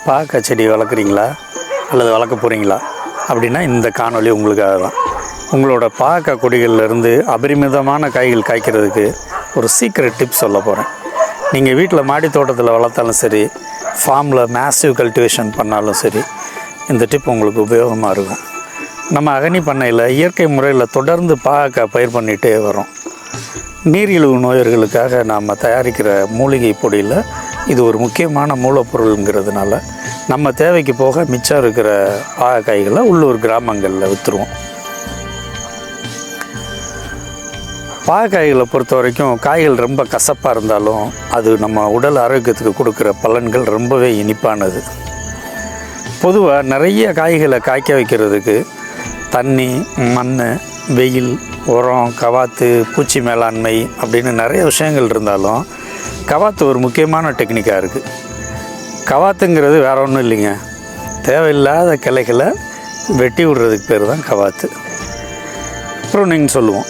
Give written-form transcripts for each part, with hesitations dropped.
பாக்க செடி வளர்க்குறீங்களா அல்லது வளர்க்க போகிறீங்களா அப்படின்னா இந்த காணொளி உங்களுக்காக தான். உங்களோட பாக்க கொடிகள்லேருந்து அபரிமிதமான காய்கள் காய்க்கிறதுக்கு ஒரு சீக்ரெட் டிப்ஸ் சொல்ல போகிறேன். நீங்கள் வீட்டில் மாடி தோட்டத்தில் வளர்த்தாலும் சரி, ஃபார்மில் மேசிவ் கல்டிவேஷன் பண்ணாலும் சரி, இந்த டிப் உங்களுக்கு உபயோகமாக இருக்கும். நம்ம அகனி பண்ணையில் இயற்கை முறையில் தொடர்ந்து பாகக்காய் பயிர் பண்ணிகிட்டே வரோம். நீரிழிவு நோயர்களுக்காக நாம் தயாரிக்கிற மூலிகை பொடியில் இது ஒரு முக்கியமான மூலப்பொருளுங்கிறதுனால நம்ம தேவைக்கு போக மிச்சம் இருக்கிற பாகக்காய்களை உள்ளூர் கிராமங்களில் விற்றுருவோம். பாகக்காய்களை பொறுத்த வரைக்கும் காய்கள் ரொம்ப கசப்பாக இருந்தாலும் அது நம்ம உடல் ஆரோக்கியத்துக்கு கொடுக்குற பலன்கள் ரொம்பவே இனிப்பானது. பொதுவாக நிறைய காய்களை காய்க்க வைக்கிறதுக்கு தண்ணி, மண், வெயில், உரம், கவாத்து, பூச்சி மேலாண்மை அப்படின்னு நிறைய விஷயங்கள் இருந்தாலும் கவாத்து ஒரு முக்கியமான டெக்னிக்காக இருக்குது. கவாத்துங்கிறது வேற ஒன்றும் இல்லைங்க, தேவையில்லாத கிளைகளை வெட்டி விடுறதுக்கு பேர் தான் கவாத்து. ப்ரூனிங் சொல்லுவோம்.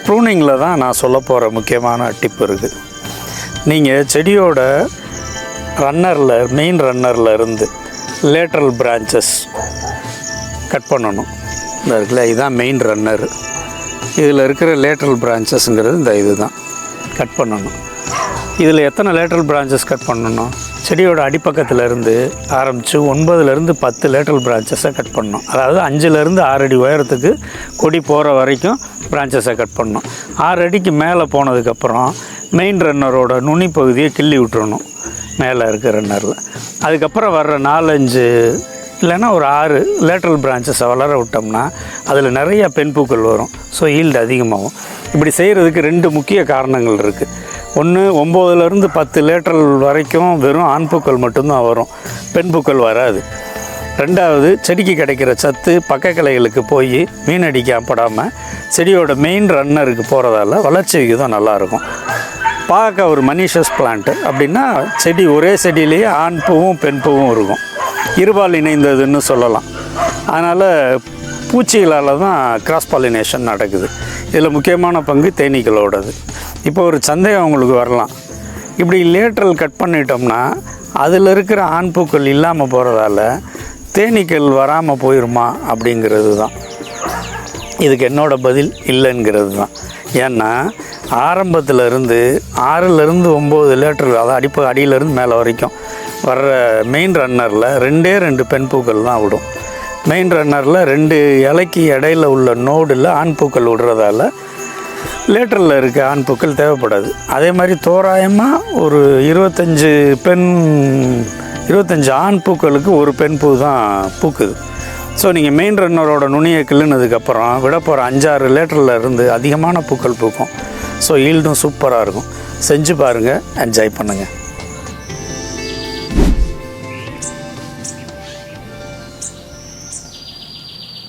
ப்ரூனிங்கில் தான் நான் சொல்ல போகிற முக்கியமான டிப் இருக்குது. நீங்கள் செடியோட மெயின் ரன்னரில் இருந்து லேட்ரல் பிரான்ச்சஸ் கட் பண்ணணும். இந்த இருக்குல்ல, இதுதான் மெயின் ரன்னர். இதில் இருக்கிற லேட்ரல் பிரான்ச்சஸ்ங்கிறது இந்த இது தான் கட் பண்ணணும். இதில் எத்தனை லேட்ரல் பிரான்ச்சஸ் கட் பண்ணணும்? செடியோட அடிப்பக்கத்தில் இருந்து ஆரம்பித்து 9லேருந்து 10 லேட்ரல் பிரான்ச்சஸை கட் பண்ணணும். அதாவது 5லேருந்து 6 அடி உயரத்துக்கு கொடி போகிற வரைக்கும் பிரான்ச்சஸை கட் பண்ணணும். 6 அடிக்கு மேலே போனதுக்கப்புறம் மெயின் ரன்னரோட நுனி பகுதியை கிள்ளி விட்டுறணும் மேலே இருக்கிற ரன்னரில். அதுக்கப்புறம் வர்ற 4-5 இல்லைன்னா ஒரு 6 லேட்ரல் பிரான்ச்சஸை வளர விட்டோம்னா அதில் நிறைய பெண் பூக்கள் வரும். ஸோ ஈல்டு அதிகமாகும். இப்படி செய்கிறதுக்கு 2 முக்கிய காரணங்கள் இருக்குது. ஒன்று, 9லேருந்து 10 லேட்ரல் வரைக்கும் வெறும் ஆண் பூக்கள் மட்டும்தான் வரும், பெண் பூக்கள் வராது. 2வது, செடிக்கு கிடைக்கிற சத்து பக்க கிளைகளுக்கு போய் வீணடிக்கப்படாமல் செடியோட மெயின் ரன்னருக்கு போகிறதால வளர்ச்சி விகிதம் நல்லாயிருக்கும். பார்க்க ஒரு மனிஷஸ் பிளான்ட்டு அப்படின்னா செடி ஒரே செடியிலேயே ஆண் பூவும் பெண் பூவும் இருக்கும், இருபால் இணைந்ததுன்னு சொல்லலாம். அதனால் பூச்சிகளால் தான் கிராஸ் பாலினேஷன் நடக்குது. இதில் முக்கியமான பங்கு தேனீக்களோடது. இப்போ ஒரு சந்தேகம் உங்களுக்கு வரலாம், இப்படி லேட்ரல் கட் பண்ணிட்டோம்னா அதில் இருக்கிற ஆண் பூக்கள் இல்லாமல் போகிறதால தேனீக்கள் வராமல் போயிடுமா அப்படிங்கிறது தான். இதுக்கு என்னோடய பதில் இல்லைங்கிறது தான். ஏன்னா ஆரம்பத்திலேருந்து 6லேருந்து 9 லேட்ரல், அதாவது அடியிலேருந்து மேலே வரைக்கும் வர்ற மெயின் ரன்னரில் 2 பெண் பூக்கள் தான் விடும். மெயின் ரன்னரில் 2 இலைக்கு இடையில் உள்ள நோடில் ஆண் பூக்கள் விடுறதால லேட்டரில் இருக்க ஆண் பூக்கள் தேவைப்படாது. அதே மாதிரி தோராயமாக ஒரு 25 ஆண் பூக்களுக்கு ஒரு பெண் பூ தான் பூக்குது. ஸோ நீங்கள் மெயின் ரன்னரோட நுனியை கிள்ளுனதுக்கப்புறம் விட போகிற 5-6 லேட்டரில் இருந்து அதிகமான பூக்கள் பூக்கும். ஸோ ஈல்டும் சூப்பராக இருக்கும். செஞ்சு பாருங்கள், என்ஜாய் பண்ணுங்கள்.